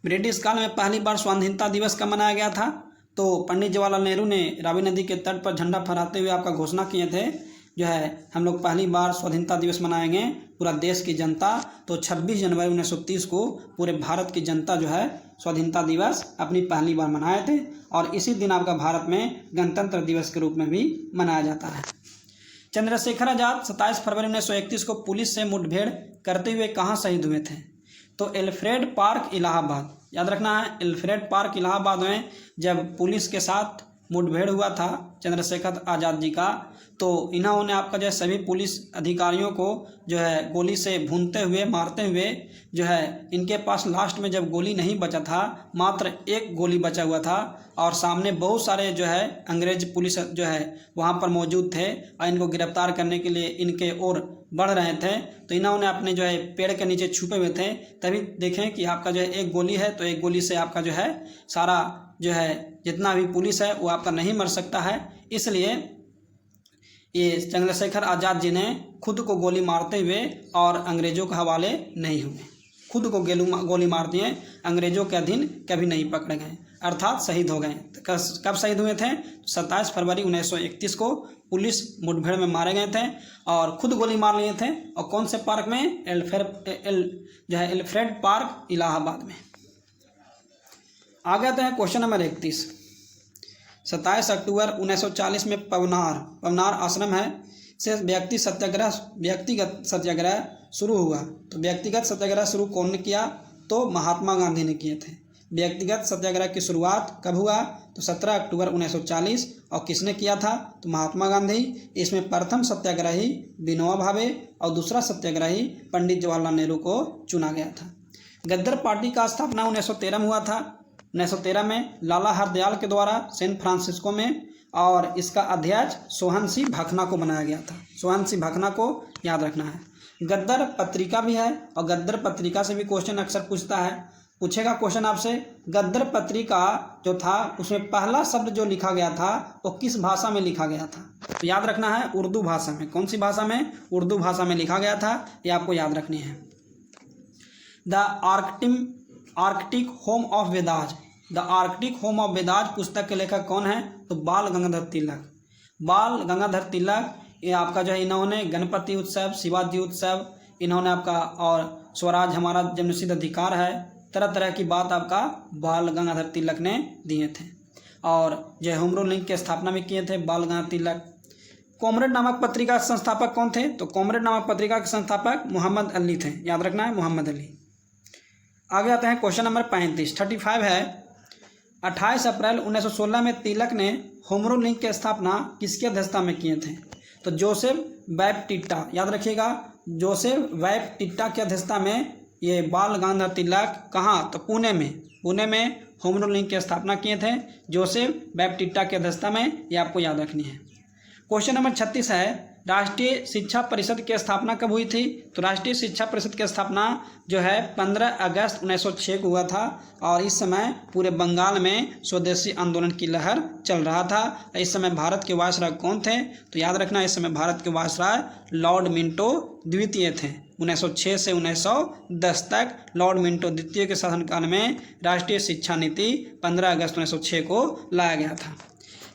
ब्रिटिश काल में पहली बार स्वाधीनता दिवस कब मनाया गया था, तो पंडित जवाहरलाल नेहरू ने रावी नदी के तट पर झंडा फहराते हुए आपका घोषणा किए थे, जो है हम लोग पहली बार स्वाधीनता दिवस मनाएंगे पूरा देश की जनता। तो 26 जनवरी 1930 को पूरे भारत की जनता जो है स्वाधीनता दिवस अपनी पहली बार मनाए थे और इसी दिन आपका भारत में गणतंत्र दिवस के रूप में भी मनाया जाता है। चंद्रशेखर आजाद 27 फरवरी 1931 को पुलिस से मुठभेड़ करते हुए कहाँ शहीद हुए थे, तो एल्फ्रेड पार्क इलाहाबाद, याद रखना है। एल्फ्रेड पार्क इलाहाबाद में जब पुलिस के साथ मुठभेड़ हुआ था चंद्रशेखर आज़ाद जी का, तो इन्होंने आपका जो है सभी पुलिस अधिकारियों को जो है गोली से भूनते हुए मारते हुए, जो है इनके पास लास्ट में जब गोली नहीं बचा था, मात्र 1 गोली बचा हुआ था और सामने बहुत सारे जो है अंग्रेज पुलिस जो है वहाँ पर मौजूद थे और इनको गिरफ्तार करने के लिए इनके ओर बढ़ रहे थे। तो इन्होंने अपने जो है पेड़ के नीचे छुपे हुए थे, तभी देखें कि आपका जो है 1 गोली है तो 1 गोली से आपका जो है सारा जो है जितना भी पुलिस है वो आपका नहीं मर सकता है। इसलिए ये चंद्रशेखर आज़ाद जी ने खुद को गोली मारते हुए और अंग्रेज़ों के हवाले नहीं हुए, खुद को गोली मार दिए, अंग्रेज़ों के अधीन कभी नहीं पकड़े गए, अर्थात शहीद हो गए। कब शहीद हुए थे, 27 फरवरी 1931 को पुलिस मुठभेड़ में मारे गए थे और खुद गोली मार लिए थे। और कौन से पार्क में, एल्फ्रेड पार्क इलाहाबाद में। आगे आते हैं क्वेश्चन नंबर 31। 27 अक्टूबर 1940 में पवनार आश्रम है से व्यक्तिगत सत्याग्रह शुरू हुआ। तो व्यक्तिगत सत्याग्रह शुरू कौन ने किया, तो महात्मा गांधी ने किए थे। व्यक्तिगत सत्याग्रह की शुरुआत कब हुआ, तो 17 अक्टूबर 1940। और किसने किया था, तो महात्मा गांधी। इसमें प्रथम सत्याग्रही विनोबा भावे और दूसरा सत्याग्रही पंडित जवाहरलाल नेहरू को चुना गया था। गद्दर पार्टी का स्थापना 1913 में हुआ था। 1913 में लाला हरदयाल के द्वारा सैन फ्रांसिस्को में, और इसका अध्यक्ष सोहन सिंह भखना को बनाया गया था। सोहन सिंह भखना को याद रखना है। गद्दर पत्रिका भी है और गद्दर पत्रिका से भी क्वेश्चन अक्सर पूछेगा क्वेश्चन आपसे। गद्दर पत्रिका जो था उसमें पहला शब्द जो लिखा गया था वो किस भाषा में लिखा गया था, तो याद रखना है उर्दू भाषा में। कौन सी भाषा में, उर्दू भाषा में लिखा गया था, ये आपको याद रखनी है। The Arctic home of Vedas, the Arctic home of Vedas पुस्तक के लेखक कौन है, तो बाल गंगाधर तिलक। बाल गंगाधर तिलक ये आपका जो है इन्होंने गणपति उत्सव, शिवाजी उत्सव, इन्होंने आपका और स्वराज हमारा जन्मसिद्ध अधिकार है, तरह तरह की बात आपका बाल गंगाधर तिलक ने दिए थे। और जो होम रूल लीग की स्थापना भी किए थे बाल गंगाधर तिलक। कॉमरेड नामक पत्रिका के संस्थापक कौन थे? तो कॉमरेड नामक पत्रिका के संस्थापक मोहम्मद अली थे, याद रखना है मोहम्मद अली। आगे आते हैं क्वेश्चन नंबर 35 है 28 अप्रैल 1916 में तिलक ने होम रूल लीग की स्थापना किसकी अध्यक्षता में किए थे? तो जोसेफ बैप्टिस्टा, याद रखिएगा जोसेफ बैप्टिस्टा की अध्यक्षता में ये बाल गंगाधर तिलक कहाँ? तो पुणे में होम रूल लीग की स्थापना किए थे जोसेफ बैप्टिस्टा की अध्यक्षता में, ये आपको याद रखनी है। क्वेश्चन नंबर 36 है राष्ट्रीय शिक्षा परिषद की स्थापना कब हुई थी? तो राष्ट्रीय शिक्षा परिषद की स्थापना जो है 15 अगस्त 1906 को हुआ था और इस समय पूरे बंगाल में स्वदेशी आंदोलन की लहर चल रहा था। इस समय भारत के वायसराय कौन थे? तो याद रखना इस समय भारत के वायसराय लॉर्ड मिंटो द्वितीय थे। 1906 से 1910 तक लॉर्ड मिंटो द्वितीय के शासनकाल में राष्ट्रीय शिक्षा नीति 15 अगस्त 1906 को लाया गया था।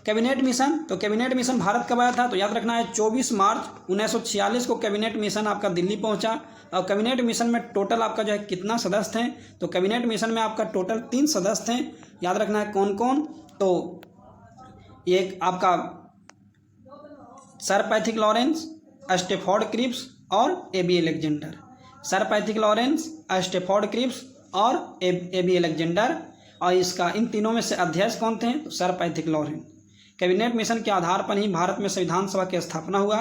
कैबिनेट मिशन, तो कैबिनेट मिशन भारत कब आया था? तो याद रखना है 24 मार्च 1946 को कैबिनेट मिशन आपका दिल्ली पहुंचा और कैबिनेट मिशन में टोटल आपका जो है कितना सदस्य थे? तो कैबिनेट मिशन में आपका टोटल 3 सदस्य थे, याद रखना है कौन कौन? तो एक आपका sir Pethick Lawrence, Stafford Cripps और A B Alexander. Sir Pethick Lawrence, Stafford Cripps और एबी अलेक्जेंडर। और इसका इन तीनों में से अध्यक्ष कौन थे? तो sir Pethick Lawrence. Cabinet mission के आधार पर ही भारत में संविधान सभा की स्थापना हुआ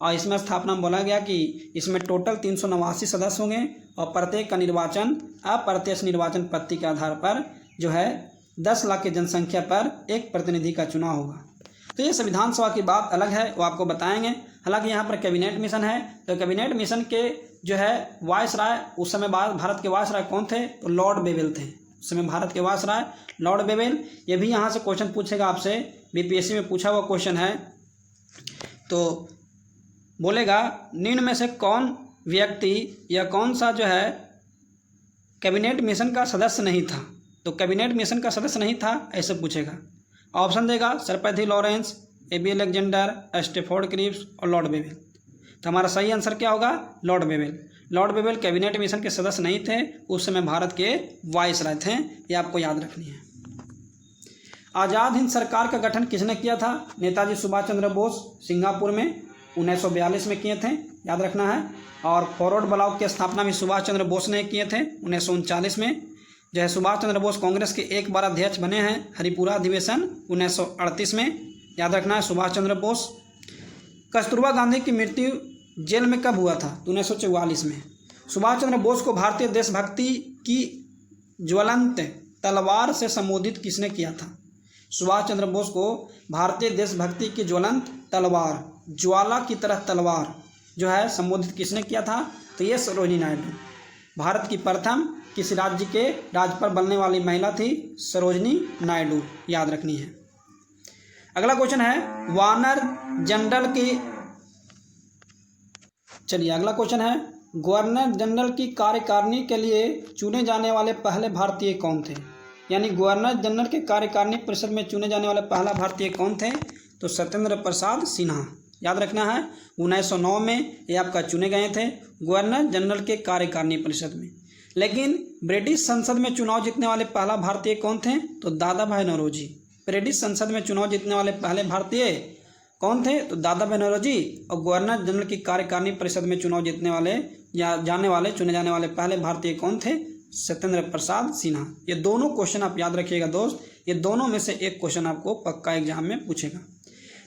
और इसमें स्थापना बोला गया कि इसमें टोटल 389 सदस्य होंगे और प्रत्येक का निर्वाचन अप्रत्यक्ष निर्वाचन पद्धति के आधार पर जो है 10 लाख की जनसंख्या पर एक प्रतिनिधि का चुनाव होगा। तो ये संविधान सभा की बात अलग है, वो आपको बताएंगे। हालांकि यहाँ पर कैबिनेट मिशन है, तो कैबिनेट मिशन के जो है वायसराय उस समय भारत के वायसराय कौन थे? तो लॉर्ड बेवेल थे। उस समय भारत के वायसराय लॉर्ड बेवेल। ये भी यहाँ से क्वेश्चन पूछेगा आपसे, बीपीएससी में पूछा हुआ क्वेश्चन है। तो बोलेगा निम्न में से कौन व्यक्ति या कौन सा जो है कैबिनेट मिशन का सदस्य नहीं था? तो कैबिनेट मिशन का सदस्य नहीं था ऐसे पूछेगा। ऑप्शन देगा sir Pethick Lawrence, A B Alexander, Stafford Cripps और लॉर्ड बेवेल। तो हमारा सही आंसर क्या होगा? Lord Wavell. Lord Wavell cabinet mission के सदस्य नहीं थे, उस समय भारत के वायसराय थे, ये आपको याद रखनी है। आज़ाद हिंद सरकार का गठन किसने किया था? नेताजी सुभाष चंद्र बोस सिंगापुर में 1942 में किए थे, याद रखना है। और फॉरवर्ड ब्लॉक की स्थापना भी सुभाष चंद्र बोस ने किए थे 1939 में। जो है सुभाष चंद्र बोस कांग्रेस के एक बार अध्यक्ष बने हैं हरिपुरा अधिवेशन 1938 में, याद रखना है सुभाष चंद्र बोस। कस्तूरबा गांधी की मृत्यु जेल में कब हुआ था? तो 1944 में। सुभाष चंद्र बोस को भारतीय देशभक्ति की ज्वलंत तलवार से संबोधित किसने किया था? सुभाष चंद्र बोस को भारतीय देशभक्ति की ज्वलंत तलवार, ज्वाला की तरह तलवार जो है संबोधित किसने किया था? तो ये सरोजिनी नायडू। भारत की प्रथम किसी राज्य के राज्यपाल बनने वाली महिला थी सरोजिनी नायडू, याद रखनी है। अगला क्वेश्चन है गवर्नर जनरल की, चलिए अगला क्वेश्चन है गवर्नर जनरल की कार्यकारिणी के लिए चुने जाने वाले पहले भारतीय कौन थे? यानी गवर्नर जनरल के कार्यकारिणी परिषद में चुने जाने वाले पहला भारतीय कौन थे? तो सत्येंद्र प्रसाद सिन्हा, याद रखना है 1909 में ये आपका चुने गए थे गवर्नर जनरल के कार्यकारिणी परिषद में। लेकिन ब्रिटिश संसद में चुनाव जीतने वाले पहला भारतीय कौन थे? तो दादा भाई नौरोजी। ब्रिटिश संसद में चुनाव जीतने वाले पहले भारतीय कौन थे? तो दादा भाई नौरोजी। और गवर्नर जनरल की कार्यकारिणी परिषद में चुनाव जीतने वाले या चुने जाने वाले पहले भारतीय कौन थे? सत्येंद्र प्रसाद सिन्हा। ये दोनों क्वेश्चन आप याद रखिएगा दोस्त, ये दोनों में से एक क्वेश्चन आपको पक्का एग्जाम में पूछेगा।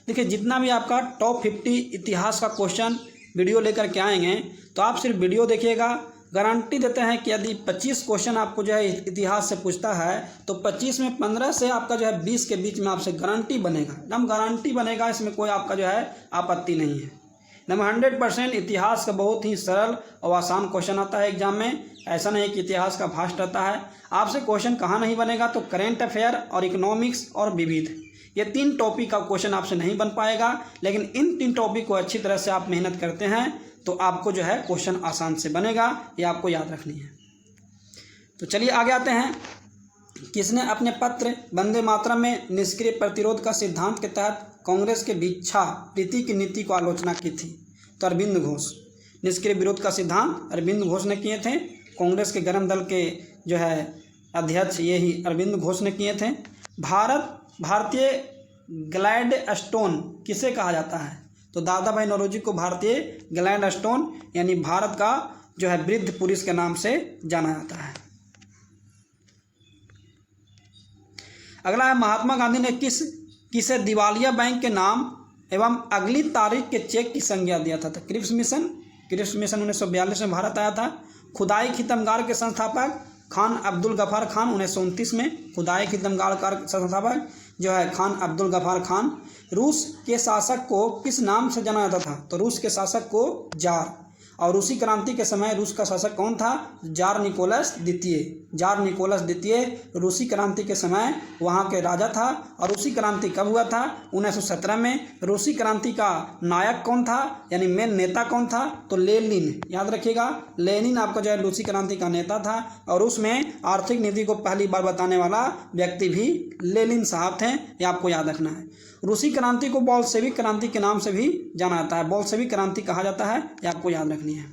देखिए जितना भी आपका टॉप 50 इतिहास का क्वेश्चन वीडियो लेकर के आएंगे तो आप सिर्फ वीडियो देखिएगा। गारंटी देते हैं कि यदि 25 क्वेश्चन आपको जो है इतिहास से पूछता है तो 25 में 15 से आपका जो है 20 के बीच में आपसे गारंटी बनेगा, एकदम गारंटी बनेगा, इसमें कोई आपका जो है आपत्ति नहीं है। एकदम 100% इतिहास का बहुत ही सरल और आसान क्वेश्चन आता है एग्जाम में। ऐसा नहीं कि इतिहास का फास्ट रहता है। आपसे क्वेश्चन कहाँ नहीं बनेगा? तो करेंट अफेयर और इकोनॉमिक्स और विविध, ये 3 टॉपिक का क्वेश्चन आपसे नहीं बन पाएगा। लेकिन इन 3 टॉपिक को अच्छी तरह से आप मेहनत करते हैं तो आपको जो है क्वेश्चन आसान से बनेगा, ये आपको याद रखनी है। तो चलिए आगे आते हैं। किसने अपने पत्र वंदे मातरम में निष्क्रिय प्रतिरोध का सिद्धांत के तहत कांग्रेस के भिक्षा प्रीति की नीति को आलोचना की थी? तो अरविंद घोष। निष्क्रिय विरोध का सिद्धांत अरविंद घोष ने किए थे। कांग्रेस के गरम दल के जो है अध्यक्ष ये ही अरविंद घोष ने किए थे। भारतीय ग्लैडस्टोन किसे कहा जाता है? तो दादा भाई नौरोजी को भारतीय ग्लैड स्टोन यानी भारत का जो है वृद्ध पुरुष के नाम से जाना जाता है। अगला है महात्मा गांधी ने किसे दिवालिया बैंक के नाम एवं अगली तारीख के चेक की संज्ञा दिया था। तो क्रिप्स मिशन 1942 में भारत आया था। खुदाई खिदमगार के संस्थापक खान अब्दुल गफार खान 1929 में, खुदाई खिदमगार का संस्थापक जो है खान अब्दुल गफार खान। रूस के शासक को किस नाम से जाना जाता था? तो रूस के शासक को जार। और रूसी क्रांति के समय रूस का शासक कौन था? जार निकोलस द्वितीय। जार निकोलस द्वितीय रूसी क्रांति के समय वहाँ के राजा था। और रूसी क्रांति कब हुआ था? 1917 में। रूसी क्रांति का नायक कौन था यानी मेन नेता कौन था? तो लेनिन, याद रखिएगा, लेनिन आपका जो है रूसी क्रांति का नेता था। और उसमें आर्थिक नीति को पहली बार बताने वाला व्यक्ति भी लेनिन साहब थे, ये आपको याद रखना है। रूसी क्रांति को बोल्शेविक क्रांति के नाम से भी जाना जाता है, बोल्शेविक क्रांति कहा जाता है, ये आपको याद रखनी है।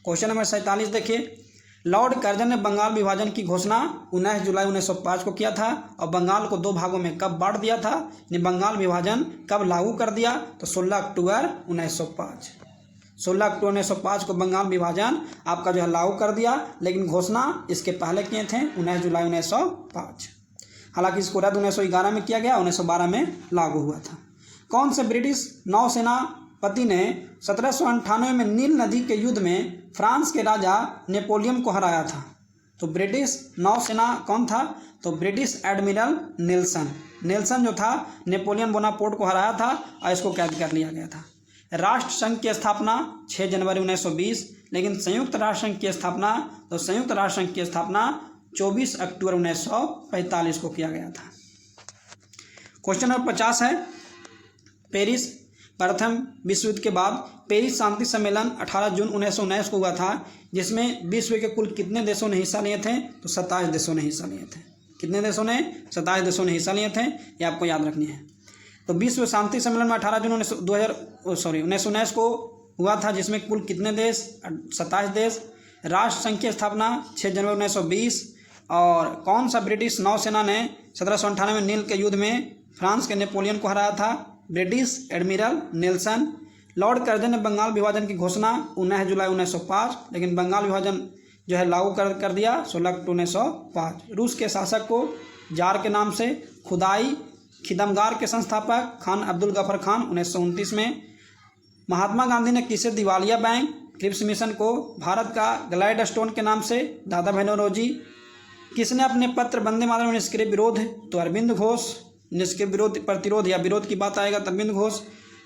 क्वेश्चन नंबर 47 देखिए, लॉर्ड कर्जन ने बंगाल विभाजन की घोषणा 19 जुलाई 1905 को किया था और बंगाल को 2 भागों में कब बांट दिया था? बंगाल विभाजन कब लागू कर दिया? तो 16 अक्टूबर 1905। 16 अक्टूबर 1905 को बंगाल विभाजन आपका जो है लागू कर दिया, लेकिन घोषणा इसके पहले किए थे 19 जुलाई 1905। हालांकि इसको रद्द 1911 में किया गया, 1912 में लागू हुआ था। कौन से ब्रिटिश नौसेनापति ने 1798 में नील नदी के युद्ध में फ्रांस के राजा नेपोलियन को हराया था? तो ब्रिटिश नौसेना कौन था? तो ब्रिटिश एडमिरल नेल्सन। नेल्सन जो था नेपोलियन बोनापार्ट को हराया था और इसको कैद कर लिया गया था। राष्ट्र संघ की स्थापना 6 जनवरी 1920, लेकिन संयुक्त राष्ट्र संघ की स्थापना, तो संयुक्त राष्ट्र संघ की स्थापना 24 अक्टूबर 1945 को किया गया था। क्वेश्चन नंबर 50 है, पेरिस प्रथम विश्व युद्ध के बाद पेरिस शांति सम्मेलन 18 जून 1919 को हुआ था, जिसमें विश्व के कुल कितने देशों ने हिस्सा लिए थे? तो 27 देशों ने हिस्सा लिए थे। कितने देशों ने? 27 देशों ने हिस्सा लिए थे, ये आपको याद रखनी है। तो विश्व शांति सम्मेलन में 18 जून 1919 को हुआ था, जिसमें कुल कितने देश? 27 देश। राष्ट्र संघ की स्थापना 6 जनवरी 1920। और कौन सा ब्रिटिश नौसेना ने 1798 में नील के युद्ध में फ्रांस के नेपोलियन को हराया था? British admiral Nelson. Lord Curzon ने बंगाल विभाजन की घोषणा 19 जुलाई 1905, लेकिन बंगाल विभाजन जो है लागू कर दिया 16 अक्टूबर 1905। रूस के शासक को जार के नाम से। खुदाई खिदमगार के संस्थापक खान अब्दुल गफर खान 1929 में। महात्मा गांधी ने किसे दिवालिया बैंक क्रिप्स मिशन को भारत का ग्लैड स्टोन के नाम से? दादा भाई नौरोजी। किसने अपने पत्र वंदे मातरम में निष्क्रिय विरोध? तो अरविंद घोष। निष्क्रिय विरोध, प्रतिरोध या विरोध की बात आएगा तो अरविंद घोष।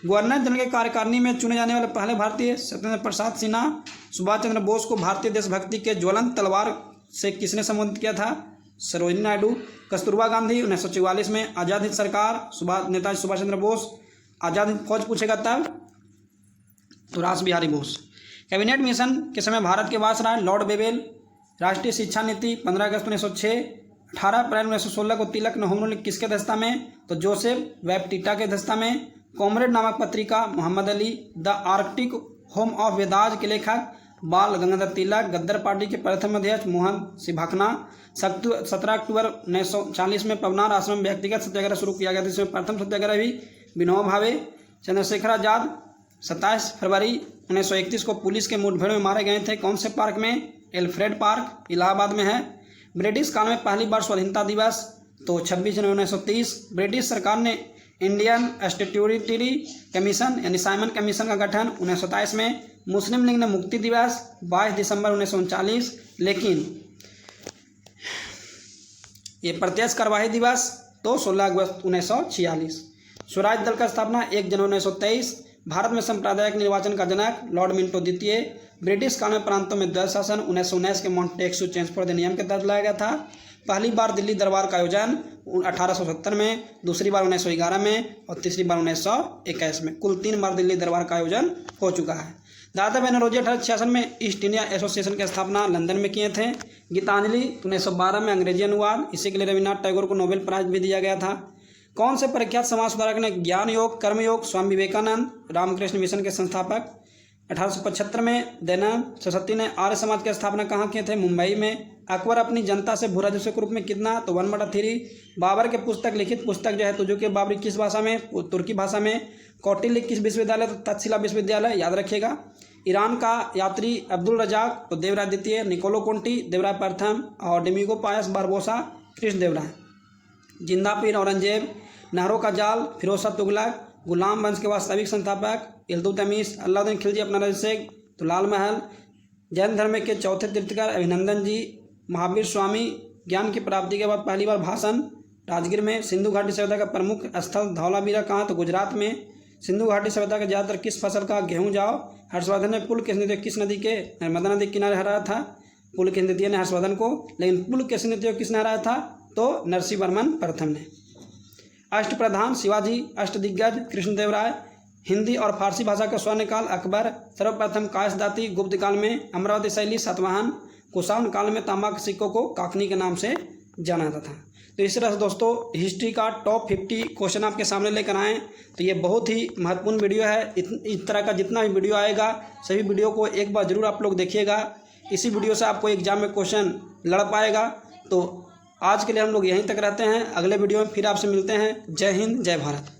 गवर्नर जनरल के कार्यकारिणी में चुने जाने वाले पहले भारतीय? सत्येंद्र प्रसाद सिन्हा। सुभाष चंद्र बोस को भारतीय देशभक्ति के ज्वलंत तलवार से किसने संबोधित किया था? सरोजिनी नायडू। कस्तूरबा गांधी 1944 में। आज़ाद हिंद सरकार नेताजी सुभाष चंद्र बोस। आज़ाद हिंद फौज पूछेगा तब तो रास बिहारी बोस। कैबिनेट मिशन के समय भारत के वायसराय लॉर्ड बेवेल। राष्ट्रीय शिक्षा नीति 15 अगस्त 1906। 18 अप्रैल 1916 को तिलक ने होम रूल किसके दस्ता में? तो जोसेफ वेबटिटा के दस्ता में। कॉमरेड नामक पत्रिका Mohammad Ali. The Arctic home of Vedas के लेखक बाल गंगाधर तिलक। गद्दर पार्टी के प्रथम अध्यक्ष मोहन सिंह भाकना। 17 अक्टूबर 1940 में पवनार आश्रम में व्यक्तिगत सत्याग्रह शुरू किया गया था, जिसमें प्रथम सत्याग्रह भी विनोबा भावे। चंद्रशेखर आजाद 27 फरवरी 1931 को पुलिस के मुठभेड़ में मारे गए थे। कौन से पार्क में? एल्फ्रेड पार्क इलाहाबाद में है। ब्रिटिश काल में पहली बार स्वाधीनता दिवस? तो 26 जनवरी 1930। ब्रिटिश सरकार ने इंडियन स्टैट्यूटरी कमीशन यानी साइमन कमीशन का गठन 1927 में। मुस्लिम लीग ने मुक्ति दिवस 22 दिसंबर 1939, लेकिन ये प्रत्यक्ष कार्यवाही दिवस तो 16 अगस्त 1946। स्वराज दल का स्थापना 1 जनवरी 1923। भारत में सांप्रदायिक निर्वाचन का जनक लॉर्ड मिंटो द्वितीय। ब्रिटिश काल में प्रांतों में द्वैध शासन 1919 के मॉन्टेक्सू चेम्सफोर्ड अधिनियम के तहत लाया गया था। पहली बार दिल्ली दरबार का आयोजन 1870 में, दूसरी बार 1911 में और तीसरी बार 1921 में। कुल 3 बार दिल्ली दरबार का आयोजन हो चुका है। दादा भाई नौरोजी 1866 में ईस्ट इंडिया एसोसिएशन की स्थापना लंदन में किए थे। गीतांजलि 1912 में अंग्रेजी अनुवाद, इसी के लिए रविन्द्रनाथ टैगोर को नोबेल प्राइज भी दिया गया था। कौन से प्रख्यात समाज सुधारक ने ज्ञान योग, कर्मयोग? स्वामी विवेकानंद। रामकृष्ण मिशन के संस्थापक 1875 में दयानंद सरस्वती ने आर्य समाज की स्थापना कहाँ किए थे? मुंबई में। अकबर अपनी जनता से भू राजस्व के रूप में कितना? तो 1/3। बाबर के पुस्तक लिखित पुस्तक जो है तुजुक बाबरी किस भाषा में? तुर्की भाषा में। कौटिल्य किस विश्वविद्यालय? तो तक्षशिला विश्वविद्यालय, याद रखिएगा। ईरान का यात्री अब्दुल रजाक तो देवराय द्वितीय, निकोलो कोंटी देवराय प्रथम और डिमिगो पायस बारबोसा कृष्ण देवराय। जिंदा पीर औरंगजेब, नहरों का जाल फिरोज शाह तुगलक, गुलाम वंश के वास्तविक संस्थापक इल्तुतमिश, अलाउद्दीन खिलजी अपना राज्य तो लाल महल। जैन धर्म के चौथे तीर्थकर अभिनंदन जी। महावीर स्वामी ज्ञान की प्राप्ति के बाद पहली बार भाषण राजगीर में। सिंधु घाटी सभ्यता का प्रमुख स्थल धौलावीरा कहाँ? तो गुजरात में। सिंधु घाटी सभ्यता का ज़्यादातर किस फसल का? गेहूँ जाओ। हर्षवर्धन ने पुल किस नदी के? नर्मदा नदी के किनारे हराया था। पुल किस द्वितीय ने हर्षवर्धन को, लेकिन पुल किसने हराया था? तो नरसिंहवर्मन प्रथम ने। अष्टप्रधान शिवाजी, अष्टदिग्गज कृष्णदेवराय। हिंदी और फारसी भाषा का स्वर्णकाल अकबर। सर्वप्रथम कायस दाती गुप्त काल में। अमरावती शैली सातवाहन। कुषाण काल में तांबा के सिक्कों को काकनी के नाम से जाना जाता था। तो इस तरह से दोस्तों हिस्ट्री का टॉप 50 क्वेश्चन आपके सामने लेकर आए। तो ये बहुत ही महत्वपूर्ण वीडियो है। इस तरह का जितना भी वीडियो आएगा सभी वीडियो को एक बार जरूर आप लोग देखिएगा। इसी वीडियो से आपको एग्जाम में क्वेश्चन लड़ पाएगा। तो आज के लिए हम लोग यहीं तक रहते हैं। अगले वीडियो में फिर आपसे मिलते हैं। जय हिंद, जय भारत।